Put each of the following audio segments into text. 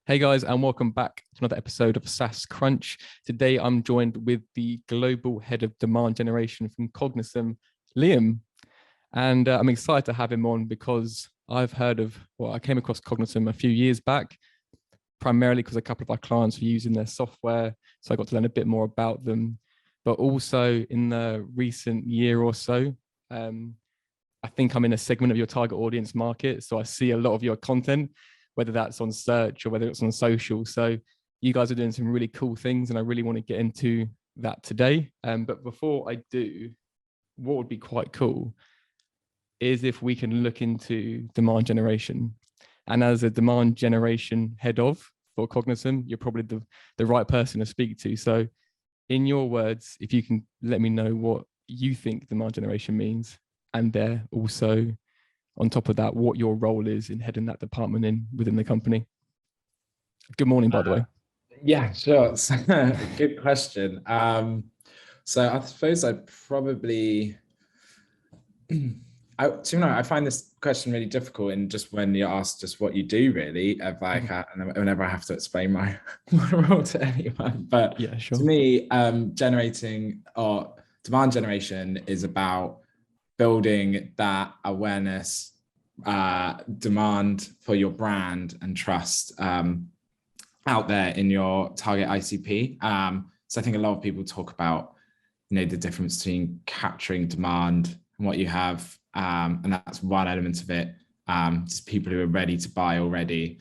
Hey guys, and welcome back to another episode of SaaS Crunch. Today I'm joined with the Global Head of Demand Generation from Cognizant, Liam. And I'm excited to have him on because I came across Cognizant a few years back, primarily because a couple of our clients were using their software. So I got to learn a bit more about them. But also in the recent year or so, I think I'm in a segment of your target audience market. So I see a lot of your content, whether that's on search or whether it's on social. So you guys are doing some really cool things and I really want to get into that today. But before I do, what would be quite cool is if we can look into demand generation. And as a demand generation head of for Cognizant, you're probably the right person to speak to. So in your words, if you can let me know what you think demand generation means, and there also on top of that, what your role is in heading that department within the company. Good morning, by the way. Yeah, sure. Good question. So I suppose I'd probably, I find this question really difficult in just when you're asked just what you do really, and whenever I have to explain my role to anyone. But yeah, sure. To me, generating or demand generation is about building that awareness, demand for your brand and trust out there in your target ICP. So I think a lot of people talk about, the difference between capturing demand and what you have, and that's one element of it. Just people who are ready to buy already,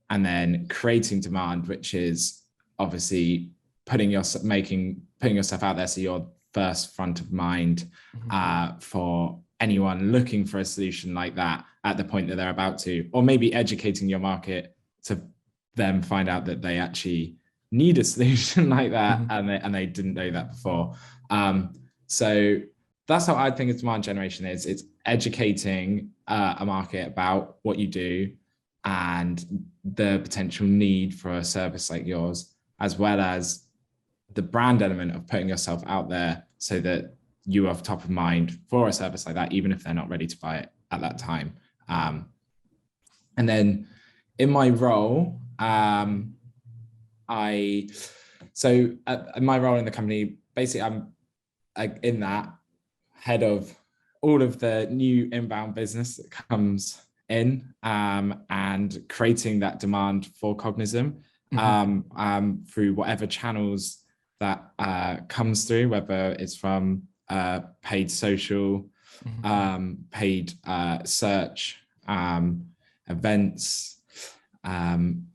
and then creating demand, which is obviously putting yourself out there so you're first front of mind for anyone looking for a solution like that at the point that they're about to, or maybe educating your market to then find out that they actually need a solution like that, and they didn't know that before. So that's how I think of demand generation is. It's educating a market about what you do and the potential need for a service like yours, as well as the brand element of putting yourself out there so that you are top of mind for a service like that, even if they're not ready to buy it at that time. And then in my role, in my role in the company, basically I'm in that head of all of the new inbound business that comes in, and creating that demand for Cognizant through whatever channels that comes through, whether it's from paid social, paid search, events,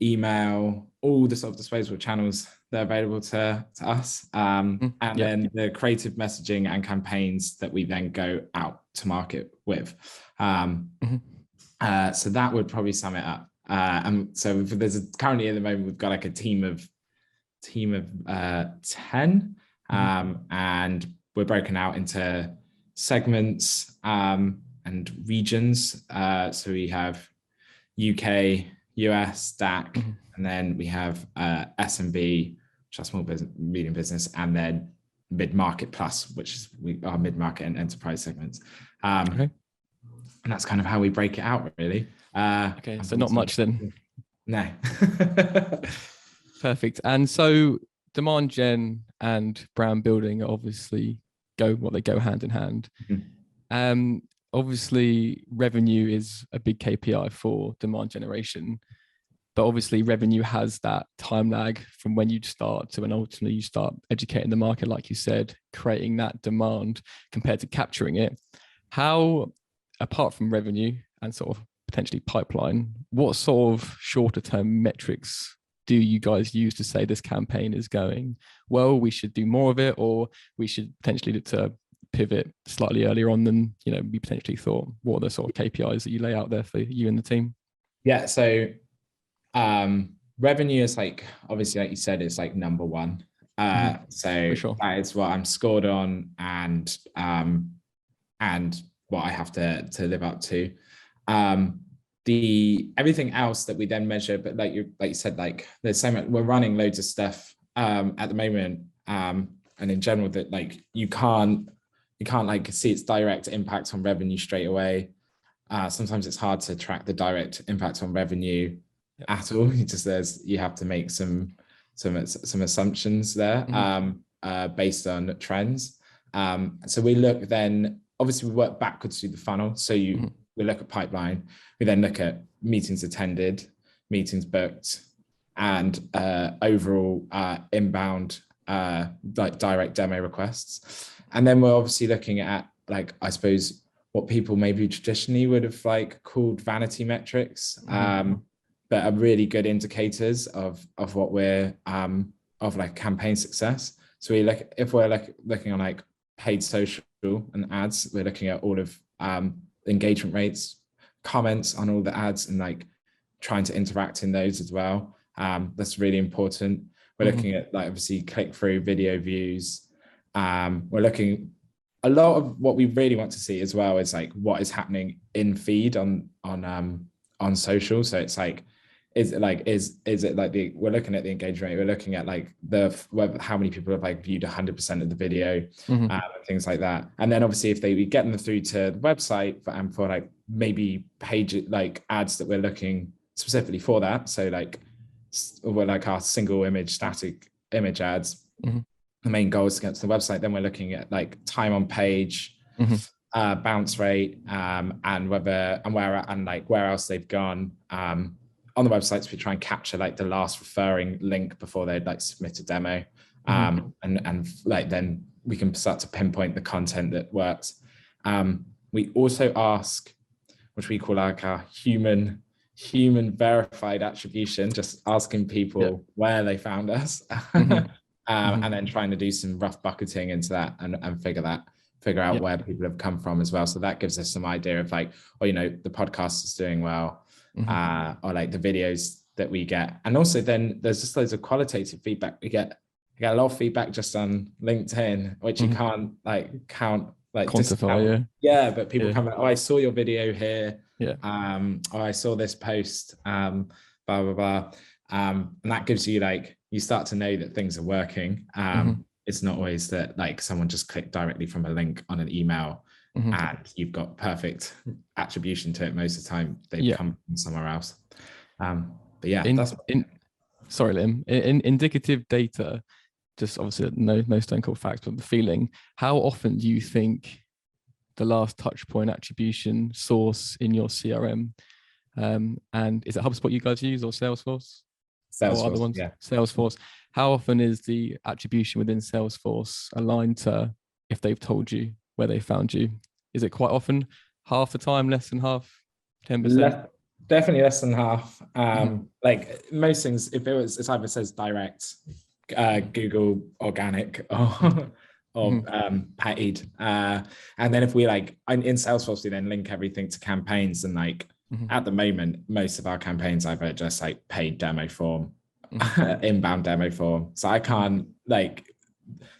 email, all the sort of disposable channels that are available to us, then the creative messaging and campaigns that we then go out to market with. So that would probably sum it up. And so currently at the moment we've got like a team of 10, and we're broken out into segments and regions. So we have UK, US, DAC, and then we have SMB, which are small business, medium business, and then mid-market plus, which is our mid-market and enterprise segments. And that's kind of how we break it out, really. So not much then. No. Perfect. And so demand gen and brand building obviously go hand in hand. Obviously revenue is a big KPI for demand generation, but obviously revenue has that time lag from when you start to when ultimately you start educating the market, like you said, creating that demand compared to capturing it. How, apart from revenue and sort of potentially pipeline, what sort of shorter term metrics do you guys use to say this campaign is going well, we should do more of it, or we should potentially look to pivot slightly earlier on than we potentially thought? What are the sort of KPIs that you lay out there for you and the team? Yeah, so revenue is obviously, like you said, it's number one. So sure, that is what I'm scored on, and what I have to live up to. Everything else that we then measure, but like you said, there's so much, we're running loads of stuff at the moment, and in general that you can't see its direct impact on revenue straight away. Sometimes it's hard to track the direct impact on revenue at all. You have to make some assumptions there based on trends. So we look then, obviously we work backwards through the funnel. So we look at pipeline, we then look at meetings attended, meetings booked, and overall inbound like direct demo requests. And then we're obviously looking at, like, I suppose what people maybe traditionally would have like called vanity metrics, but are really good indicators of what we're of like campaign success. So if we're looking on like paid social and ads, we're looking at all of engagement rates, comments on all the ads, and like trying to interact in those as well. That's really important. We're looking at, like, obviously click-through, video views. We're looking, a lot of what we really want to see as well is like what is happening in feed on social. So it's like, we're looking at the engagement rate, we're looking at like how many people have like viewed 100% of the video, things like that. And then obviously if we get them through to the website for like maybe page like ads that we're looking specifically for that. So like we're like our single image static image ads. The main goal is to get to the website. Then we're looking at like time on page, bounce rate, and where else they've gone on the websites. We try and capture like the last referring link before they'd like submit a demo, and like then we can start to pinpoint the content that works. We also ask, which we call like our human verified attribution, just asking people where they found us. And then trying to do some rough bucketing into that and figure out where people have come from as well. So that gives us some idea of like, oh, you know, the podcast is doing well, or like the videos that we get. And also then there's just loads of qualitative feedback. We get a lot of feedback just on LinkedIn, which you can't like count, like quantify. But people come like, oh, I saw your video here. Oh, I saw this post, blah, blah, blah. And that gives you like, you start to know that things are working. It's not always that like someone just clicked directly from a link on an email and you've got perfect attribution to it. Most of the time they've come from somewhere else. But yeah, sorry, Liam, in indicative data, just obviously no stone cold facts, but the feeling, how often do you think the last touch point attribution source in your CRM, and is it HubSpot you guys use or Salesforce? Or other ones? Salesforce. How often is the attribution within Salesforce aligned to if they've told you where they found you? Is it quite often? Half the time, less than half, 10%? Definitely less than half. Like most things, if it either says direct, Google organic, or paid. And then if we like in Salesforce, we then link everything to campaigns, and like at the moment, most of our campaigns either just like paid demo form, inbound demo form. So I can't like,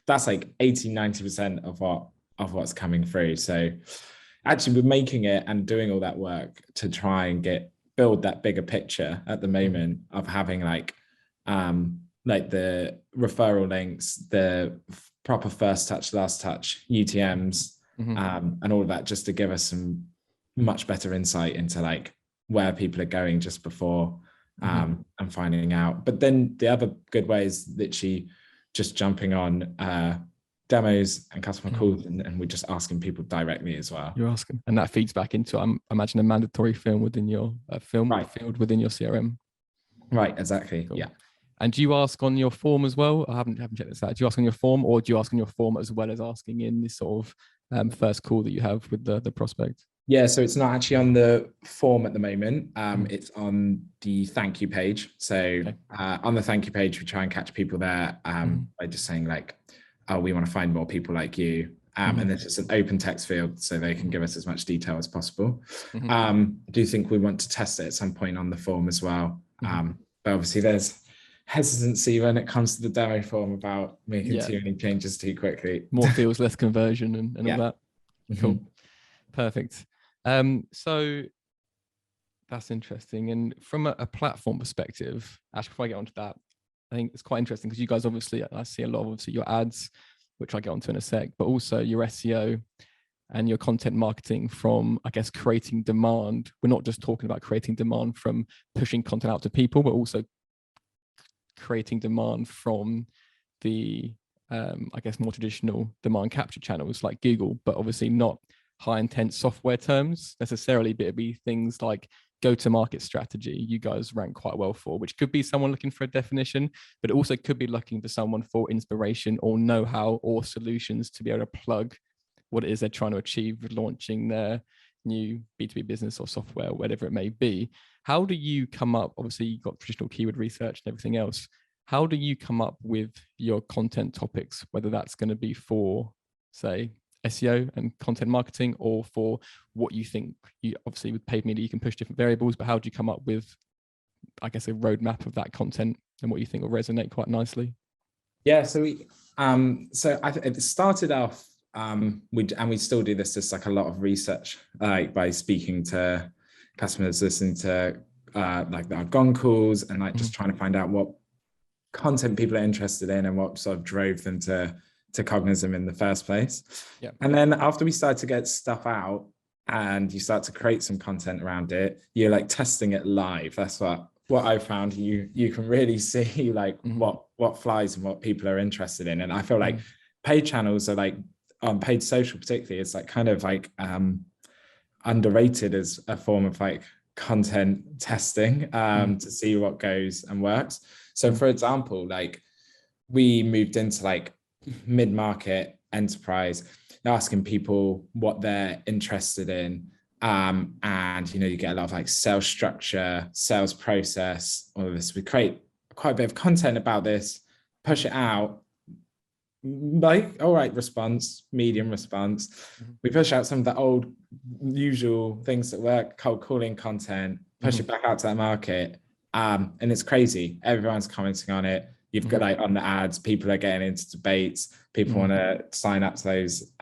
that's like 80-90% of what's coming through. So actually we're making it and doing all that work to try and build that bigger picture at the moment of having like the referral links, the proper first touch, last touch, UTMs, and all of that, just to give us some much better insight into like where people are going just before and finding out. But then the other good way is literally just jumping on demos and customer calls, and we're just asking people directly as well. You're asking, and that feeds back into, I imagine, a mandatory film within your field within your CRM. Right, exactly. Cool. Yeah. And do you ask on your form as well? I haven't checked this out. Do you ask on your form, or do you ask on your form as well as asking in this sort of first call that you have with the prospect? Yeah, so it's not actually on the form at the moment. It's on the thank you page. So on the thank you page, we try and catch people there by just saying like, oh, we want to find more people like you. And there's just an open text field so they can give us as much detail as possible. I do think we want to test it at some point on the form as well. But obviously there's hesitancy when it comes to the demo form about making too many changes too quickly. More fields, less conversion and all that. Cool. Perfect. So that's interesting. And from a platform perspective, actually, before I get onto that, I think it's quite interesting because you guys obviously, I see a lot of obviously your ads, which I'll get onto in a sec, but also your SEO and your content marketing from, I guess, creating demand. We're not just talking about creating demand from pushing content out to people, but also creating demand from the, I guess, more traditional demand capture channels like Google, but obviously not high intent software terms necessarily, but it'd be things like go-to-market strategy you guys rank quite well for, which could be someone looking for a definition, but it also could be looking for someone for inspiration or know-how or solutions to be able to plug what it is they're trying to achieve with launching their new B2B business or software, whatever it may be. How do you come up, obviously you've got traditional keyword research and everything else, how do you come up with your content topics, whether that's going to be for, say, SEO and content marketing, or for what you think? You obviously, with paid media you can push different variables, but how do you come up with, I guess, a roadmap of that content and what you think will resonate quite nicely? Yeah, so it started off, we still do this, just like a lot of research, like by speaking to customers, listening to like our gone calls, and like just trying to find out what content people are interested in and what sort of drove them to Cognism in the first place. Yeah. And then after we started to get stuff out and you start to create some content around it, you're like testing it live. That's what I found. You can really see like what flies and what people are interested in. And I feel like paid channels are like, on paid social particularly, it's like kind of like underrated as a form of like content testing to see what goes and works. So for example, like we moved into like mid-market enterprise, asking people what they're interested in, and you get a lot of like sales structure, sales process, all of this. We create quite a bit of content about this, push it out, like all right response, medium response. We push out some of the old usual things that work, cold calling content, push it back out to that market, and it's crazy. Everyone's commenting on it. You've got like on the ads, people are getting into debates, people want to sign up to those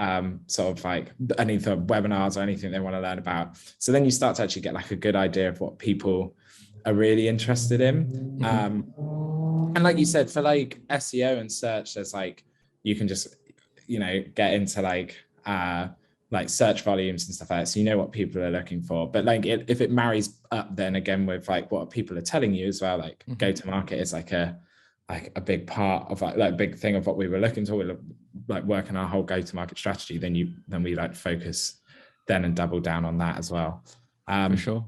sort of like any sort of webinars or anything they want to learn about. So then you start to actually get like a good idea of what people are really interested in. And like you said, for like SEO and search, there's like, you can just, get into like search volumes and stuff like that. So you know what people are looking for. But like if it marries up then again with like what people are telling you as well, like go to market is like a big part of like a big thing of what we were looking to. We're like working our whole go-to-market strategy. Then we like focus then and double down on that as well. For sure.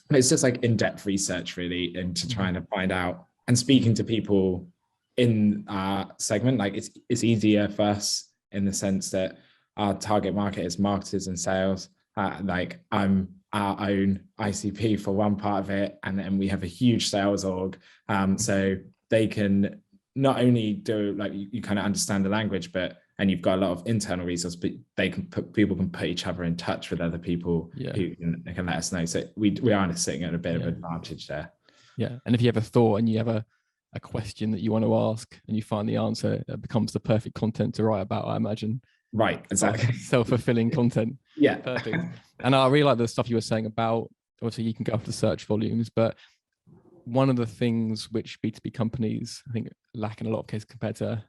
It's just like in-depth research really into trying to find out and speaking to people in our segment. Like it's easier for us in the sense that our target market is marketers and sales. Like I'm our own ICP for one part of it, and then we have a huge sales org. So they can not only do like you kind of understand the language, and you've got a lot of internal resources, but people can put each other in touch with other people who can let us know. So we are sitting at a bit of advantage there. Yeah, and if you have a thought and you have a question that you want to ask and you find the answer, it becomes the perfect content to write about, I imagine. Right, exactly. Self-fulfilling content. Yeah, perfect. And I really like the stuff you were saying about, obviously you can go after search volumes, but one of the things which B2B companies, I think, lack in a lot of cases compared to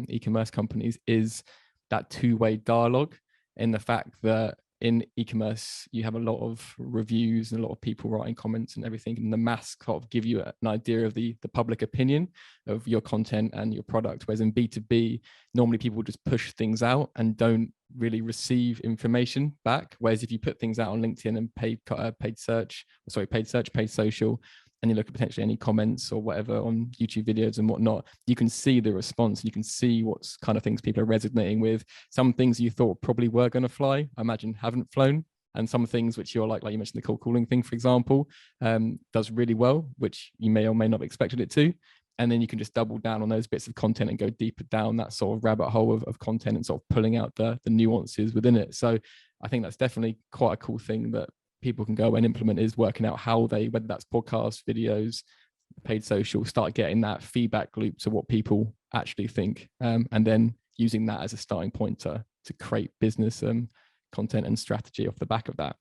e-commerce companies is that two-way dialogue, in the fact that in e-commerce, you have a lot of reviews and a lot of people writing comments and everything, and the mass sort of give you an idea of the public opinion of your content and your product. Whereas in B2B, normally people just push things out and don't really receive information back. Whereas if you put things out on LinkedIn and paid social, and you look at potentially any comments or whatever on YouTube videos and whatnot, you can see the response. You can see what's kind of things people are resonating with. Some things you thought probably were going to fly, I imagine, haven't flown. And some things which you're like you mentioned, the cold calling thing, for example, does really well, which you may or may not have expected it to. And then you can just double down on those bits of content and go deeper down that sort of rabbit hole of content and sort of pulling out the nuances within it. So I think that's definitely quite a cool thing that people can go and implement, is working out how whether that's podcasts, videos, paid social, start getting that feedback loop to what people actually think, and then using that as a starting point to create business content and strategy off the back of that.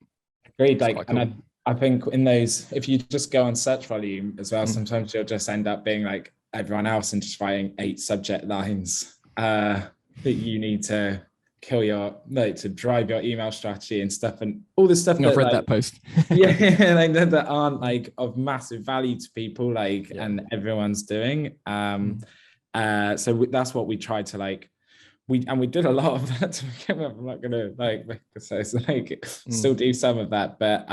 Great. Like, cool. And I think in those, if you just go on search volume as well, sometimes you'll just end up being like everyone else and just writing 8 subject lines that you need to kill your like to drive your email strategy and stuff, and all this stuff. I've read that post. Yeah, like that aren't like of massive value to people, like, Yeah. and everyone's doing. So that's what we tried to like. We did a lot of that to begin with. I'm not gonna like make a say, so like still do some of that, but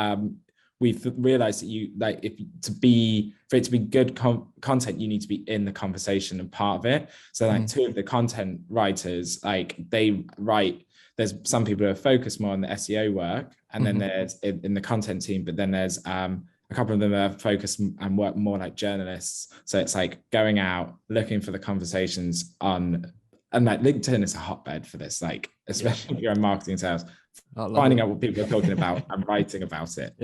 we've realized that you like for it to be good content, you need to be in the conversation and part of it. So like two of the content writers, like they write, there's some people who are focused more on the SEO work, and then there's in the content team, but then there's a couple of them are focused and work more like journalists. So it's like going out, looking for the conversations on, and like LinkedIn is a hotbed for this, like especially if you're in marketing sales, finding out what people are talking about and writing about it.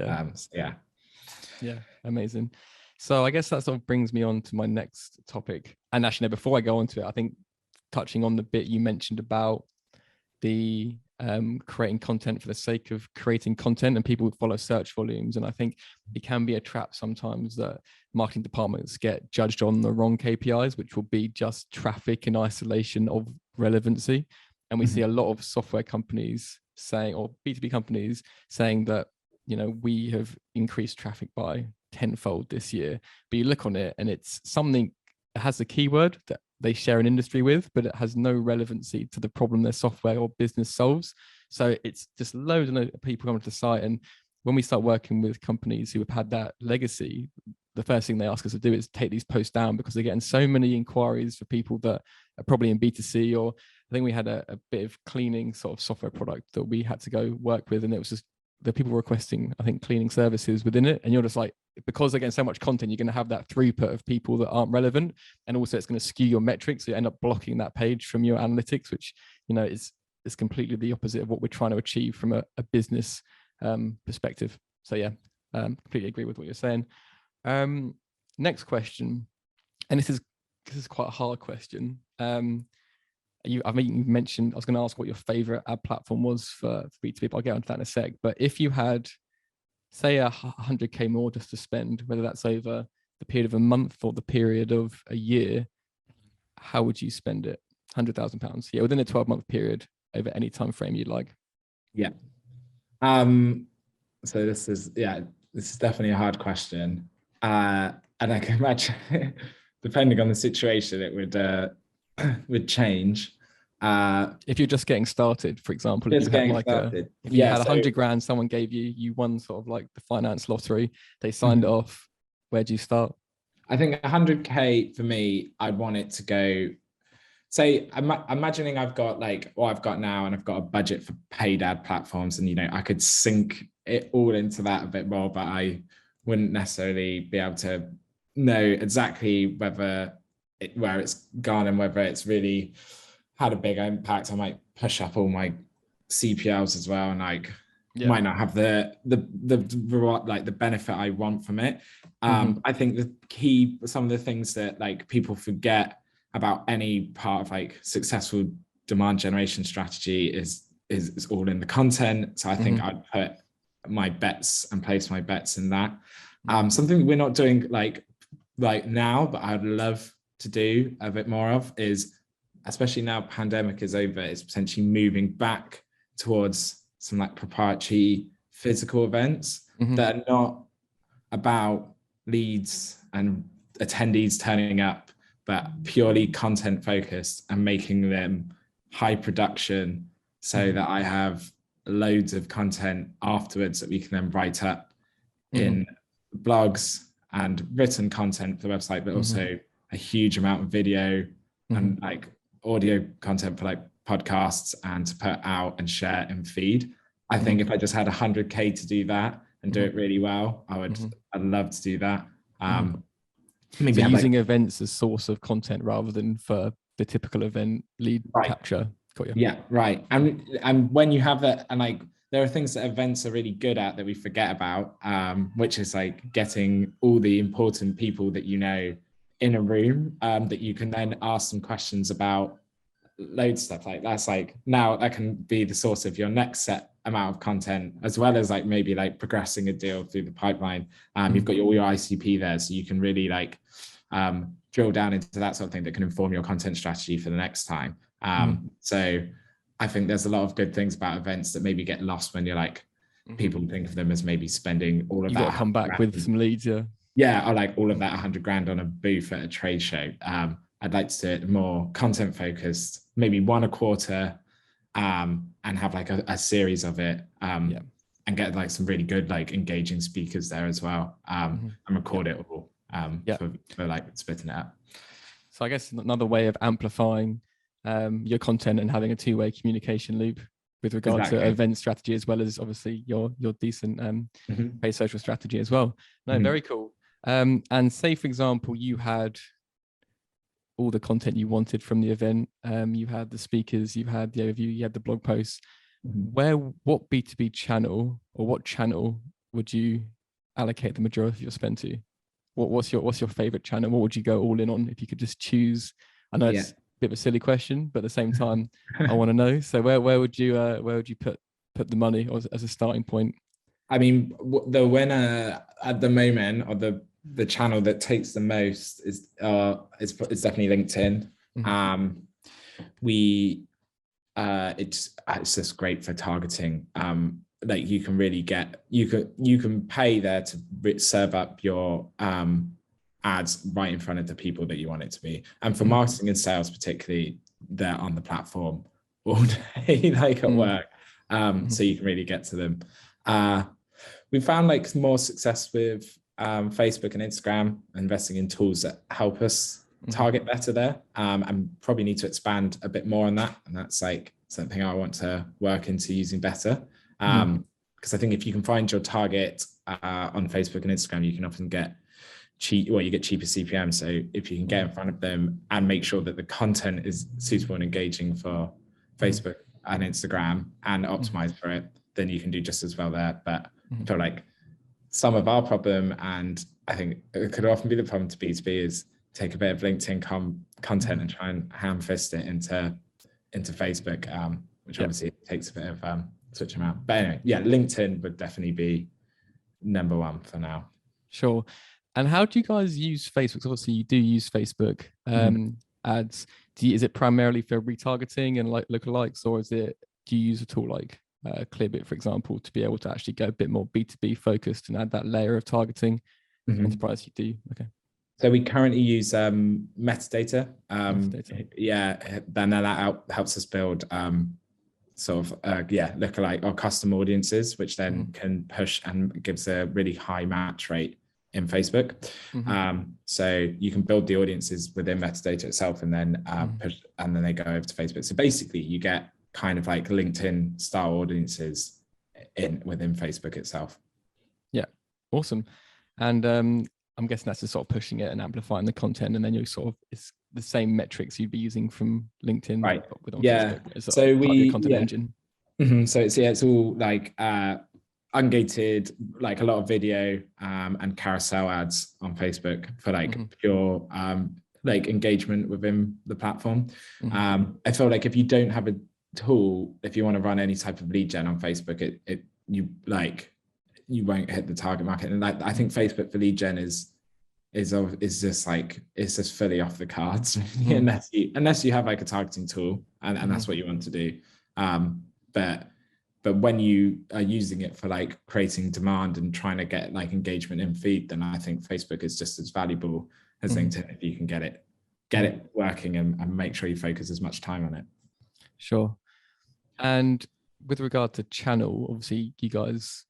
Yeah, amazing. So I guess that sort of brings me on to my next topic. And actually, no, before I go on to it, I think touching on the bit you mentioned about the creating content for the sake of creating content, and people follow search volumes. And I think it can be a trap sometimes that marketing departments get judged on the wrong KPIs, which will be just traffic in isolation of relevancy. And we see a lot of software companies saying, or B2B companies saying that, you know, we have increased traffic by tenfold this year. But you look on it and it's something that has a keyword that they share an industry with, but it has no relevancy to the problem their software or business solves. So it's just loads of people coming to the site. And when we start working with companies who have had that legacy, the first thing they ask us to do is take these posts down, because they're getting so many inquiries for people that are probably in B2C. Or I think we had a bit of cleaning sort of software product that we had to go work with, and it was just the people requesting, I think, cleaning services within it. And you're just like, because they're getting so much content, you're going to have that throughput of people that aren't relevant. And also it's going to skew your metrics. So you end up blocking that page from your analytics, which, you know, is completely the opposite of what we're trying to achieve from a business perspective. So yeah, completely agree with what you're saying. Next question. And this is quite a hard question. You mentioned, I was going to ask what your favorite ad platform was for B2B, but I'll get onto that in a sec. But if you had, say, 100K more just to spend, whether that's over the period of a month or the period of a year, how would you spend it? £100,000, yeah, within a 12-month period, over any time frame you'd like. Yeah. So this is definitely a hard question. And I can imagine, depending on the situation, it would change. If you're just getting started, for example, if you had like if you had 100 grand, someone gave you won sort of like the finance lottery, they signed it off, where do you start? I think 100K for me, I'd want it to go, say, I'm imagining I've got like what I've got now, and I've got a budget for paid ad platforms, and, you know, I could sink it all into that a bit more, but I wouldn't necessarily be able to know exactly where it's gone and whether it's really had a big impact. I might push up all my CPLs as well, and like might not have the like the benefit I want from it. I think the key, some of the things that like people forget about any part of like successful demand generation strategy is all in the content. So I think I'd put my bets and place my bets in that. Something we're not doing like now, but I'd love to do a bit more of is, especially now pandemic is over, is potentially moving back towards some like proprietary physical events that are not about leads and attendees turning up, but purely content focused, and making them high production so that I have loads of content afterwards that we can then write up in blogs and written content for the website, but also a huge amount of video and like audio content for like podcasts, and to put out and share and feed. I think if I just had 100K to do that and do it really well, I'd love to do that. So using events as source of content rather than for the typical event lead capture. Got you. Yeah, right. And when you have that, and like there are things that events are really good at that we forget about, which is like getting all the important people that you know in a room, that you can then ask them questions about loads of stuff. Like that's like, now that can be the source of your next set amount of content, as well as like maybe like progressing a deal through the pipeline. You've got all your ICP there, so you can really like drill down into that sort of thing that can inform your content strategy for the next time. So I think there's a lot of good things about events that maybe get lost when you're like, people think of them as maybe spending all of You that. got to come back with some leads, yeah. Yeah, or like all of that 100 grand on a booth at a trade show. I'd like to do it more content focused, maybe one a quarter, and have like a series of it, and get like some really good, like engaging speakers there as well, and record it all, for like splitting it up. So I guess another way of amplifying your content and having a two-way communication loop with regard to event strategy, as well as obviously your decent paid social strategy as well. No, very cool. And say, for example, you had all the content you wanted from the event. You had the speakers, you had the overview, you had the blog posts. What B2B channel or what channel would you allocate the majority of your spend to? What's your favorite channel? What would you go all in on if you could just choose? I know it's a bit of a silly question, but at the same time, I want to know. So where would you put the money as a starting point? I mean, the winner at the moment, or the channel that takes the most is definitely LinkedIn. It's just great for targeting. Like you can really you can pay there to serve up your ads right in front of the people that you want it to be. And for marketing and sales particularly, they're on the platform all day, like at work. So you can really get to them. We found like more success with Facebook and Instagram, investing in tools that help us target better there, and probably need to expand a bit more on that. And that's like something I want to work into using better. Because I think if you can find your target on Facebook and Instagram, you can often get you get cheaper CPM. So if you can get in front of them and make sure that the content is suitable and engaging for Facebook and Instagram and optimize for it, then you can do just as well there. But I feel like some of our problem, and I think it could often be the problem to B2B, is take a bit of LinkedIn content and try and ham fist it into Facebook, which obviously takes a bit of switching around. But anyway, LinkedIn would definitely be number one for now. Sure. And how do you guys use Facebook? Obviously, you do use Facebook ads. Is it primarily for retargeting and like lookalikes, or do you use a tool like Clearbit, for example, to be able to actually go a bit more B2B focused and add that layer of targeting? I'm surprised you do. Okay. So we currently use metadata. Then that helps us build lookalike or custom audiences, which then can push and gives a really high match rate in Facebook. So you can build the audiences within metadata itself, and then push, and then they go over to Facebook. So basically, you get kind of like LinkedIn style audiences within Facebook itself. Yeah, awesome. And I'm guessing that's just sort of pushing it and amplifying the content, and then you sort of, it's the same metrics you'd be using from LinkedIn, right? Facebook as so we content engine. So it's all like ungated, like a lot of video and carousel ads on Facebook for like pure like engagement within the platform. I feel like if you don't have a tool, if you want to run any type of lead gen on Facebook, you won't hit the target market. And I think Facebook for lead gen is just like, it's just fully off the cards unless you have like a targeting tool and that's what you want to do. But when you are using it for like creating demand and trying to get like engagement in feed, then I think Facebook is just as valuable as LinkedIn if you can get it working and make sure you focus as much time on it. Sure. And with regard to channel, obviously you guys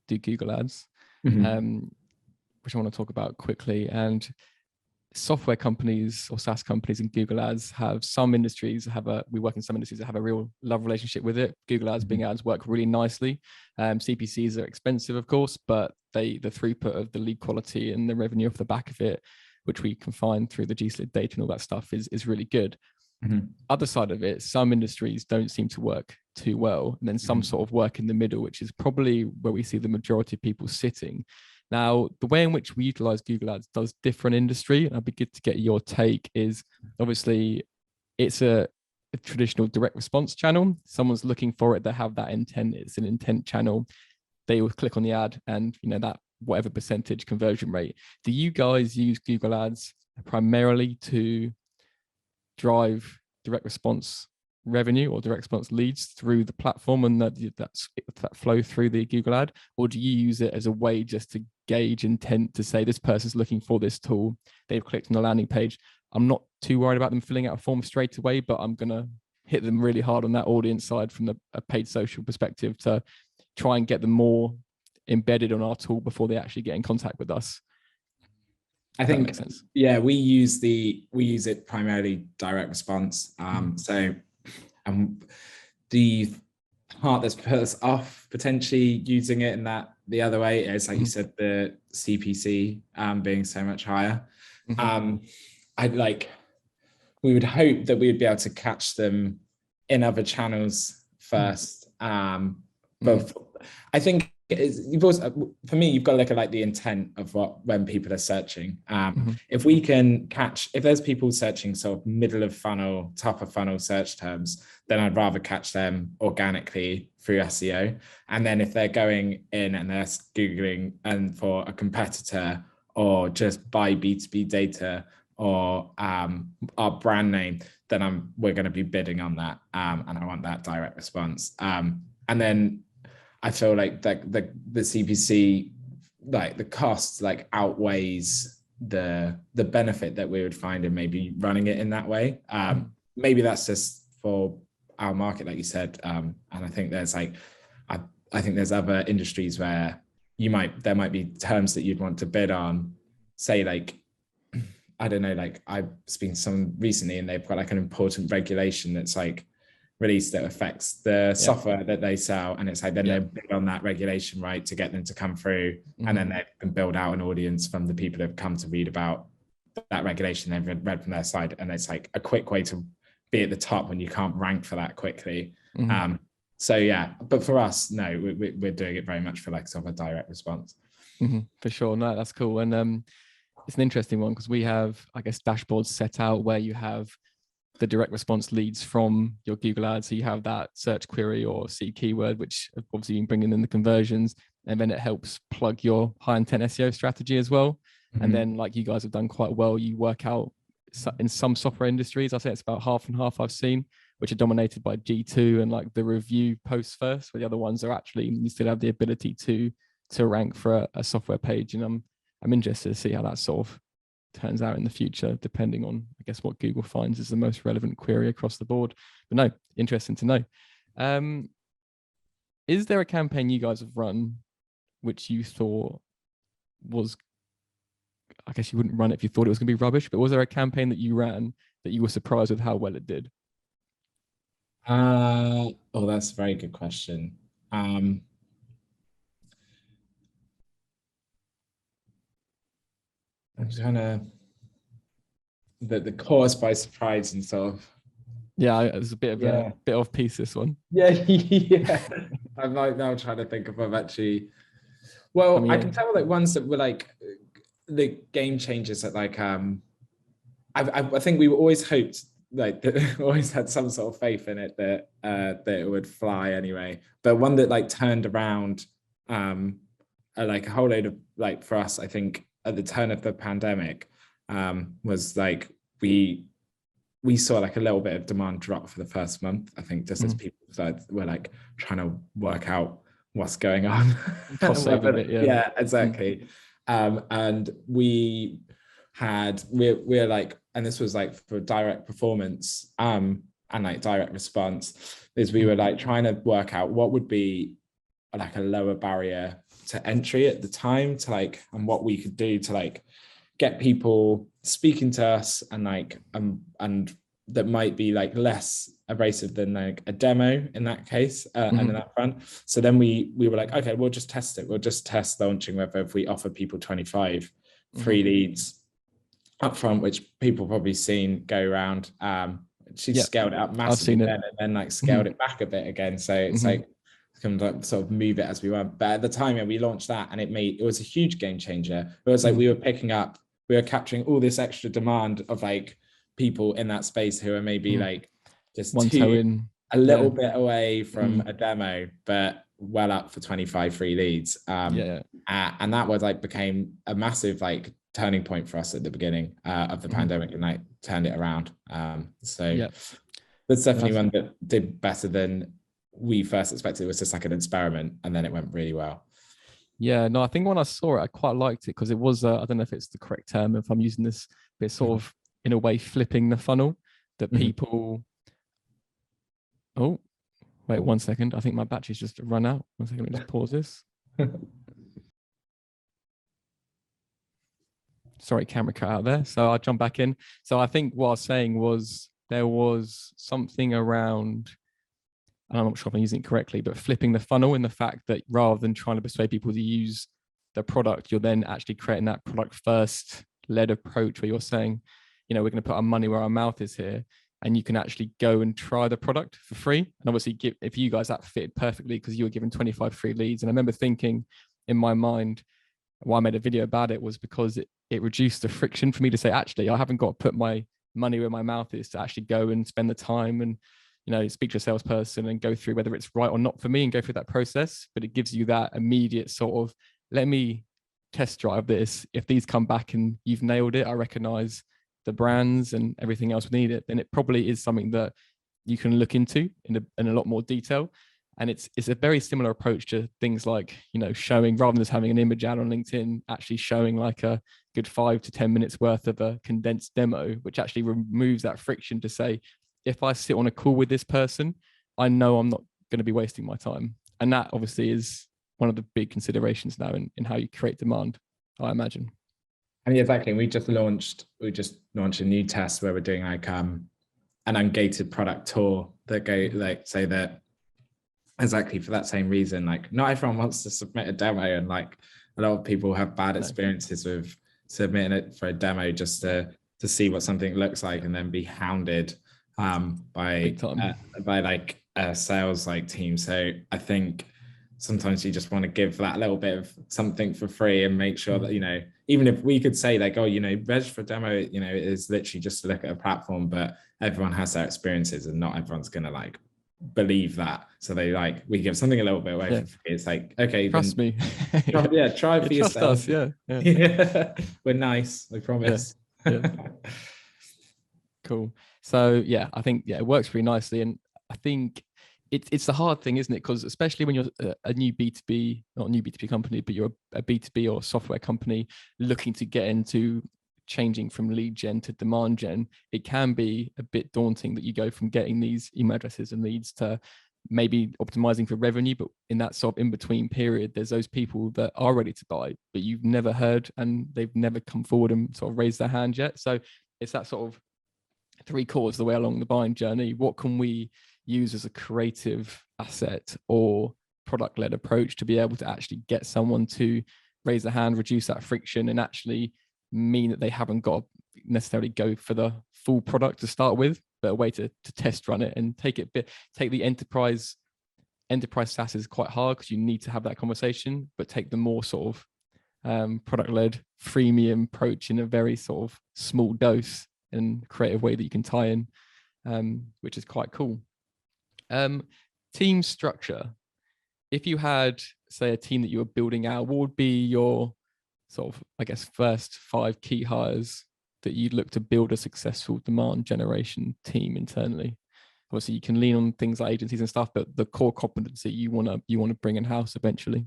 do Google ads, which I want to talk about quickly. And software companies or SaaS companies and Google ads have some industries we work in some industries that have a real love relationship with it. Google ads, Bing ads work really nicely. CPCs are expensive, of course, but the throughput of the lead quality and the revenue off the back of it, which we can find through the GSLID data and all that stuff, is really good. Other side of it, some industries don't seem to work too well, and then some sort of work in the middle, which is probably where we see the majority of people sitting. Now, the way in which we utilize Google ads does differ in industry, and I'd be good to get your take. Is obviously it's a traditional direct response channel. Someone's looking for it, they have that intent, it's an intent channel, they will click on the ad and that whatever percentage conversion rate. Do you guys use Google ads primarily to drive direct response revenue or direct response leads through the platform and that flow through the Google ad, or do you use it as a way just to gauge intent, to say this person's looking for this tool, they've clicked on the landing page, I'm not too worried about them filling out a form straight away, but I'm gonna hit them really hard on that audience side from a paid social perspective to try and get them more embedded on our tool before they actually get in contact with us? I think, makes sense. Yeah, we use it primarily direct response. So the part that's put us off potentially using it in that the other way is, like you said, the CPC being so much higher. We would hope that we would be able to catch them in other channels first. But I think you've also, for me, you've got to look at like the intent of when people are searching. If we can catch, if there's people searching sort of middle of funnel, top of funnel search terms, then I'd rather catch them organically through SEO. And then if they're going in and they're Googling and for a competitor or just buy B2B data or our brand name, then we're going to be bidding on that. And I want that direct response. And then I feel like the CPC, like the cost, like outweighs the benefit that we would find in maybe running it in that way. Maybe that's just for our market, like you said. And I think there's like, I think there's other industries where there might be terms that you'd want to bid on, say like, I don't know, like I've seen to someone recently and they've got like an important regulation that's like released that affects the software that they sell, and it's like then they bid on that regulation, right, to get them to come through, and then they can build out an audience from the people that have come to read about that regulation they've read from their side, and it's like a quick way to be at the top when you can't rank for that quickly. So yeah, but for us, no, we're doing it very much for like sort of a direct response. For sure. No, that's cool. And it's an interesting one because we have, I guess, dashboards set out where you have the direct response leads from your Google ads. So you have that search query or C keyword, which obviously you can bring in the conversions, and then it helps plug your high intent SEO strategy as well. And then, like you guys have done quite well, you work out in some software industries, I say it's about half and half I've seen, which are dominated by G2 and like the review posts first, where the other ones are actually, you still have the ability to rank for a software page. And I'm interested to see how that sort of turns out in the future, depending on, I guess, what Google finds is the most relevant query across the board. But no, interesting to know. Is there a campaign you guys have run which you thought was, I guess you wouldn't run it if you thought it was going to be rubbish, but was there a campaign that you ran that you were surprised with how well it did? Oh, that's a very good question. I'm trying to the cause by surprise and sort of. Yeah, it's a bit of a bit off piece, this one. Yeah. I'm like now trying to think if I've actually. Well, I can tell like ones that were like the game changers that like I think we always hoped, like always had some sort of faith in it that it would fly anyway. But one that like turned around like a whole load of, like, for us, I think at the turn of the pandemic was like we saw like a little bit of demand drop for the first month, I think, just as people were like trying to work out what's going on. Yeah, exactly. And we're like, and this was like for direct performance and like direct response, is we were like trying to work out what would be like a lower barrier to entry at the time, to like, and what we could do to like get people speaking to us, and like and that might be like less abrasive than like a demo in that case, and in that front. So then we were like, okay, we'll just test it. We'll just test launching whether if we offer people 25 free leads up front, which people probably seen go around. She scaled it up massively and then like scaled it back a bit again. So it's like kind of like sort of move it as we went. But at the time, we launched that, and it was a huge game changer. It was like we were capturing all this extra demand of like people in that space who are maybe like just a little bit away from a demo, but well up for 25 free leads. And that was like became a massive like turning point for us at the beginning of the pandemic, and like turned it around. That's definitely one that did better than we first expected. It was just like an experiment, and then it went really well. Yeah, no, I think when I saw it, I quite liked it because it was, I don't know if it's the correct term, if I'm using this, but it's sort of, in a way, flipping the funnel that people, oh, wait 1 second. I think my battery's just run out. 1 second, let me just pause this. Sorry, camera cut out there. So I'll jump back in. So I think what I was saying was there was something around, and I'm not sure if I'm using it correctly, but flipping the funnel in the fact that rather than trying to persuade people to use the product, you're then actually creating that product first led approach where you're saying, we're going to put our money where our mouth is here. And you can actually go and try the product for free. And obviously, if you guys, that fit perfectly because you were given 25 free leads. And I remember thinking in my mind, why I made a video about it was because it reduced the friction for me to say, actually, I haven't got to put my money where my mouth is to actually go and spend the time and, speak to a salesperson and go through whether it's right or not for me and go through that process. But it gives you that immediate sort of, let me test drive this. If these come back and you've nailed it, I recognize the brands and everything else we need it, then it probably is something that you can look into in a lot more detail. And it's a very similar approach to things like, showing, rather than just having an image ad on LinkedIn, actually showing like a good 5 to 10 minutes worth of a condensed demo, which actually removes that friction to say, if I sit on a call with this person, I know I'm not going to be wasting my time. And that obviously is one of the big considerations now in how you create demand, I imagine. And exactly, we just launched a new test where we're doing like an ungated product tour that go like say that exactly for that same reason. Like not everyone wants to submit a demo, and like a lot of people have bad experiences with submitting it for a demo just to see what something looks like and then be hounded by like a sales like team. So I think sometimes you just want to give that little bit of something for free and make sure that, even if we could say like, reg for demo, it is literally just to look at a platform, but everyone has their experiences and not everyone's going to like believe that. So we give something a little bit away for free. It's like, okay, trust me. Try for yourself. Us, yeah. We're nice, I promise. Yeah. Cool. So yeah, I think it works pretty nicely. And I think it's the hard thing, isn't it? Because especially when you're a new B2B, not a new B2B company, but you're a B2B or software company looking to get into changing from lead gen to demand gen, it can be a bit daunting that you go from getting these email addresses and leads to maybe optimizing for revenue. But in that sort of in-between period, there's those people that are ready to buy, but you've never heard and they've never come forward and sort of raised their hand yet. So it's that sort of 3/4 of the way along the buying journey. What can we use as a creative asset or product-led approach to be able to actually get someone to raise their hand, reduce that friction, and actually mean that they haven't got to necessarily go for the full product to start with, but a way to test run it and take the enterprise SaaS is quite hard because you need to have that conversation, but take the more sort of product-led freemium approach in a very sort of small dose and creative way that you can tie in, which is quite cool. Team structure. If you had, say, a team that you were building out, what would be your sort of, I guess, first 5 key hires that you'd look to build a successful demand generation team internally? Obviously, you can lean on things like agencies and stuff, but the core competency you want to bring in house eventually.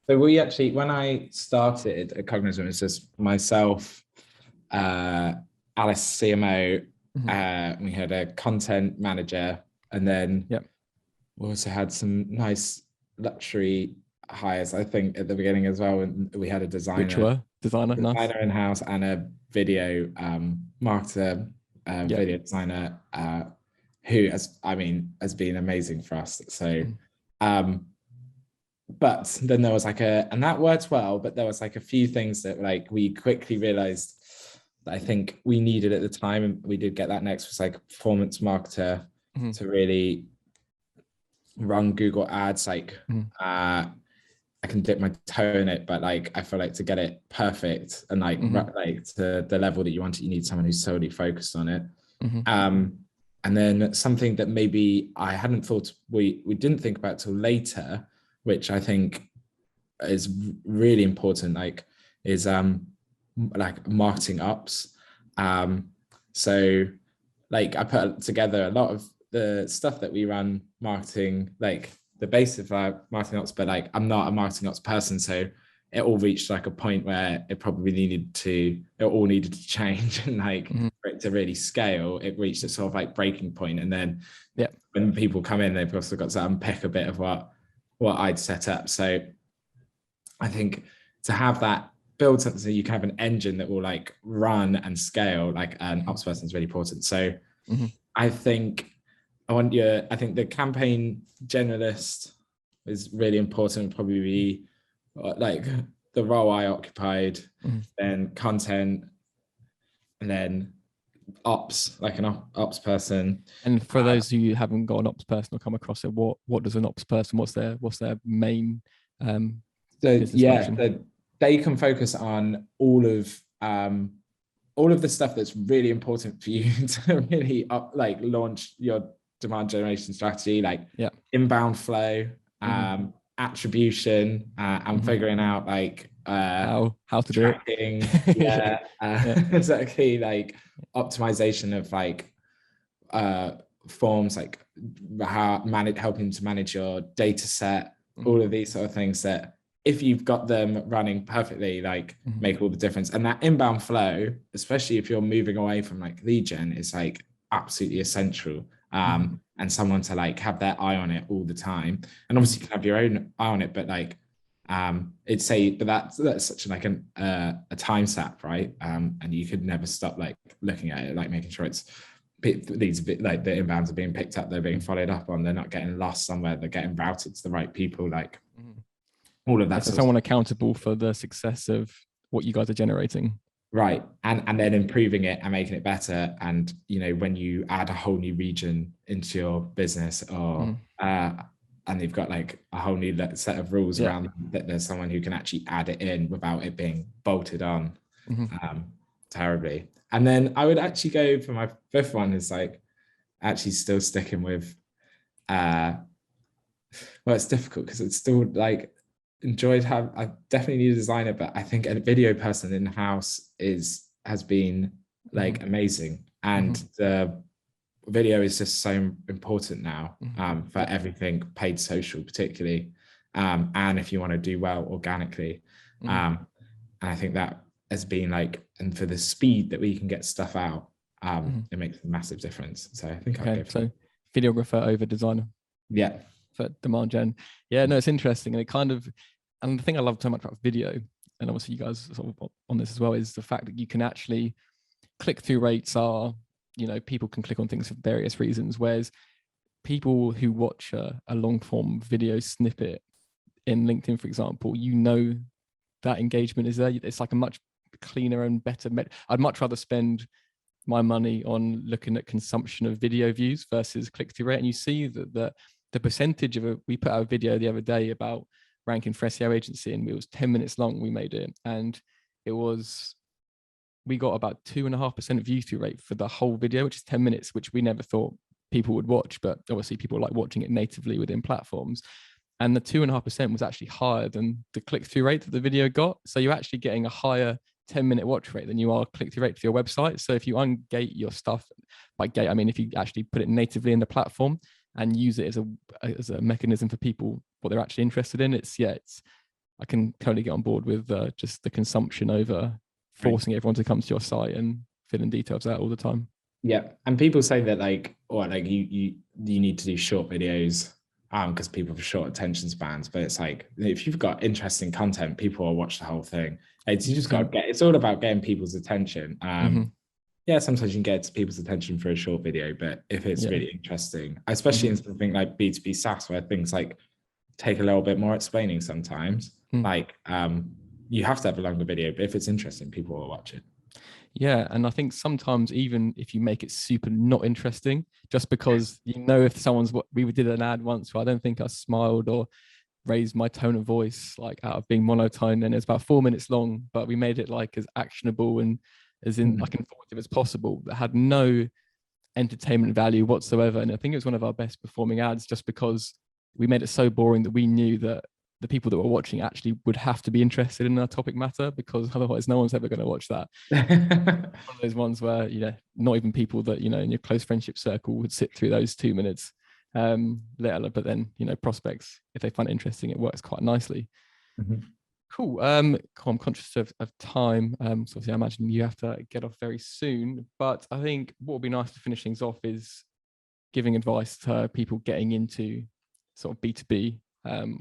So we actually, when I started at Cognizant, it was just myself, Alice, CMO. We had a content manager, and then we also had some nice luxury hires, I think, at the beginning as well. And we had a designer nice. In-house and a video marketer, video designer, who has been amazing for us. So, but then there was and that worked well, but there was like a few things that like we quickly realized that I think we needed at the time, and we did get that next, was like a performance marketer to really run Google ads. Like I can dip my toe in it, but like I feel like to get it perfect and like to the level that you want it, you need someone who's solely focused on it. And then something that maybe I hadn't thought, we didn't think about till later, which I think is really important, is like marketing ups. So like I put together a lot of the stuff that we run marketing, like the base of our marketing ops, but like I'm not a marketing ops person, so it all reached like a point where it all needed to change, and like for it to really scale, it reached a sort of like breaking point. And then when people come in, they've also got to unpick a bit of what I'd set up. So I think to have that build something so you can have an engine that will like run and scale like an ops person is really important. So I think the campaign generalist is really important. Probably be like the role I occupied, then content, and then ops, like an ops person. And for those who haven't got an ops person or come across it, what does an ops person, what's their main business function? They can focus on all of the stuff that's really important for you to really launch your demand generation strategy, like inbound flow, attribution, and figuring out like how to tracking, do it. Exactly, like optimization of like forms, like helping to manage your data set, all of these sort of things that if you've got them running perfectly, like make all the difference. And that inbound flow, especially if you're moving away from like lead gen, is like absolutely essential. And someone to like have their eye on it all the time. And obviously you can have your own eye on it, but like that's such like a time sap, right? And you could never stop like looking at it, like making sure these like the inbounds are being picked up, they're being followed up on, they're not getting lost somewhere, they're getting routed to the right people, like all of that. So someone accountable for the success of what you guys are generating. Right. And then improving it and making it better. And, you know, when you add a whole new region into your business or, and they've got like a whole new set of rules around that, there's someone who can actually add it in without it being bolted on terribly. And then I would actually go for my fifth one is like actually still sticking with, well, it's difficult because it's still like, I definitely need a designer, but I think a video person in house has been like amazing, and the video is just so important now for everything, paid social particularly, and if you want to do well organically, and I think that has been like, and for the speed that we can get stuff out, it makes a massive difference. So I think I'll go for videographer over designer. Yeah. For demand gen. Yeah, no, it's interesting. And the thing I love so much about video, and obviously you guys sort of on this as well, is the fact that you can actually click-through rates are, you know, people can click on things for various reasons, whereas people who watch a long-form video snippet in LinkedIn, for example, you know that engagement is there. It's like a much cleaner and better. I'd much rather spend my money on looking at consumption of video views versus click-through rate. And you see that the percentage of we put out a video the other day about ranking for SEO agency, and it was 10 minutes long. We made it, and we got about 2.5% view through rate for the whole video, which is 10 minutes, which we never thought people would watch, but obviously people like watching it natively within platforms. And the 2.5% was actually higher than the click-through rate that the video got. So you're actually getting a higher 10-minute watch rate than you are click-through rate for your website. So if you ungate your stuff, by gate I mean if you actually put it natively in the platform and use it as a mechanism for people, what they're actually interested in, I can totally get on board with just the consumption over forcing everyone to come to your site and filling details out all the time. Yeah, and people say that you need to do short videos because people have short attention spans, but it's like if you've got interesting content, people will watch the whole thing. You just got to it's all about getting people's attention. Yeah, sometimes you can get people's attention for a short video, but if it's really interesting, especially in something like B2B SaaS, where things like take a little bit more explaining sometimes, you have to have a longer video, but if it's interesting, people will watch it. Yeah, and I think sometimes even if you make it super not interesting, just because if we did an ad once where I don't think I smiled or raised my tone of voice like out of being monotone, and it's about 4 minutes long, but we made it like as actionable and as in like informative as possible, that had no entertainment value whatsoever. And I think it was one of our best performing ads just because we made it so boring that we knew that the people that were watching actually would have to be interested in our topic matter, because otherwise no one's ever going to watch that. One of those ones where, not even people that, in your close friendship circle would sit through those 2 minutes. But then, prospects, if they find it interesting, it works quite nicely. Mm-hmm. Cool. I'm conscious of time. So obviously I imagine you have to get off very soon, but I think what would be nice to finish things off is giving advice to people getting into sort of B2B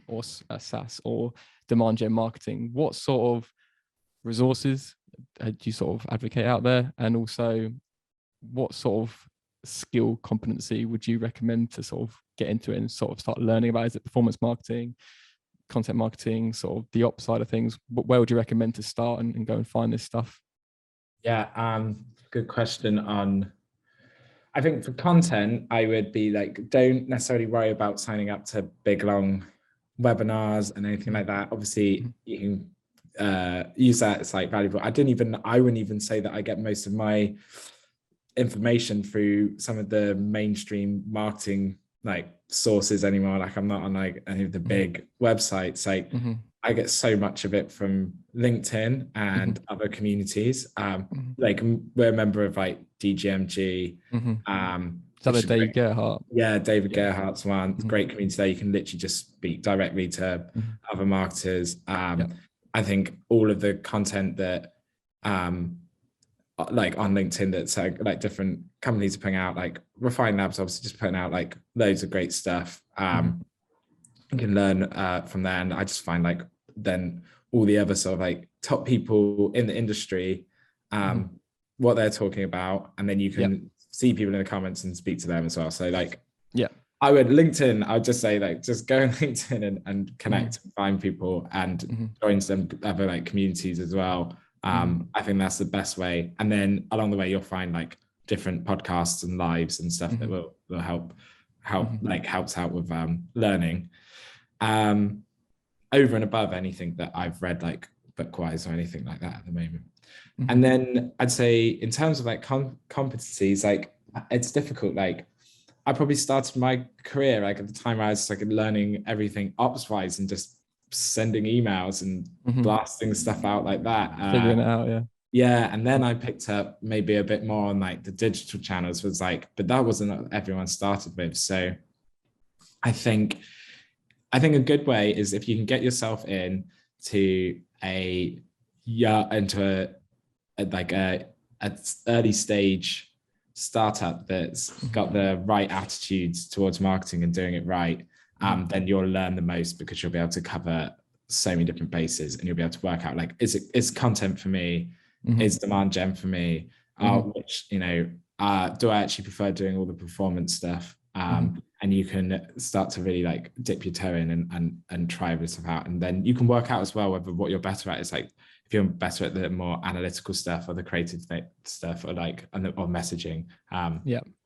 or SaaS or demand gen marketing. What sort of resources do you sort of advocate out there? And also what sort of skill competency would you recommend to sort of get into it and sort of start learning about? Is it performance marketing, content marketing, sort of the ops side of things? Where would you recommend to start and go and find this stuff? Yeah, good question. I think for content, I would be like, don't necessarily worry about signing up to big, long webinars and anything like that. Obviously, you can use that. It's like valuable. I wouldn't even say that I get most of my information through some of the mainstream marketing like sources anymore. Like I'm not on like any of the big websites. Like I get so much of it from LinkedIn and other communities. Like we're a member of like DGMG. Is that the Dave Gerhardt? Yeah, David Gerhardt's one. Great community there. You can literally just speak directly to other marketers. I think all of the content that like on LinkedIn that's like different companies are putting out, like Refine Labs obviously just putting out like loads of great stuff. You can learn from there, and I just find like then all the other sort of like top people in the industry, what they're talking about, and then you can see people in the comments and speak to them as well. So like, I would just say like just go on LinkedIn and connect, find people, and join some other like communities as well. I think that's the best way. And then along the way, you'll find like different podcasts and lives and stuff that will help like helps out with learning. Over and above anything that I've read like book-wise or anything like that at the moment. And then I'd say in terms of like competencies, like it's difficult. Like I probably started my career like at the time I was like learning everything ops-wise and just sending emails and blasting stuff out like that. Figuring it out, yeah. And then I picked up maybe a bit more on like the digital channels, was like, but that wasn't what everyone started with. So I think a good way is if you can get yourself into an early stage startup that's got the right attitudes towards marketing and doing it right, then you'll learn the most, because you'll be able to cover so many different bases, and you'll be able to work out like, is content for me? Is demand gen for me? Which, do I actually prefer doing all the performance stuff? And you can start to really like dip your toe in and try everything stuff out. And then you can work out as well whether what you're better at is like, if you're better at the more analytical stuff or the creative stuff or like or messaging, I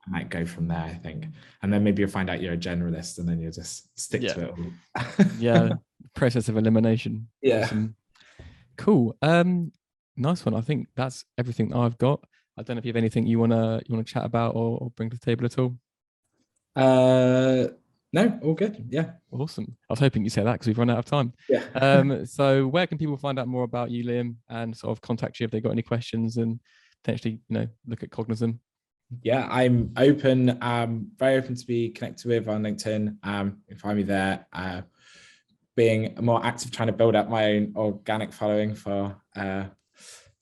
might go from there, I think. And then maybe you'll find out you're a generalist, and then you'll just stick to it all. Process of elimination. Awesome. Cool. Nice one. I think that's everything that I've got. I don't know if you have anything you wanna chat about or bring to the table at all. No, all good. Yeah. Awesome. I was hoping you said that because we've run out of time. So where can people find out more about you, Liam, and sort of contact you if they've got any questions and potentially, look at Cognism? Yeah, I'm open, very open to be connected with on LinkedIn. You can find me there. Being more active, trying to build up my own organic following for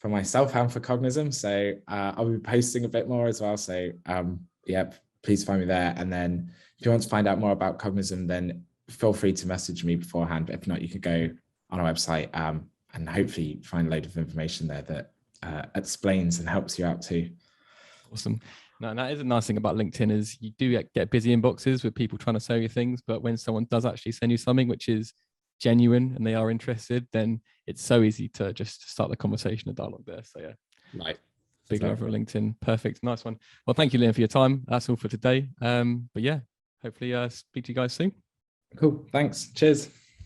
myself and for Cognism. So I'll be posting a bit more as well. So please find me there. And then if you want to find out more about Cognism, then feel free to message me beforehand. But if not, you could go on our website and hopefully find a load of information there that explains and helps you out too. Awesome. No, that is a nice thing about LinkedIn, is you do get busy inboxes with people trying to sell you things, but when someone does actually send you something which is genuine and they are interested, then it's so easy to just start the conversation and dialogue there. So right. Big over at LinkedIn. Perfect. Nice one. Well, thank you, Liam, for your time. That's all for today. But hopefully speak to you guys soon. Cool. Thanks. Cheers.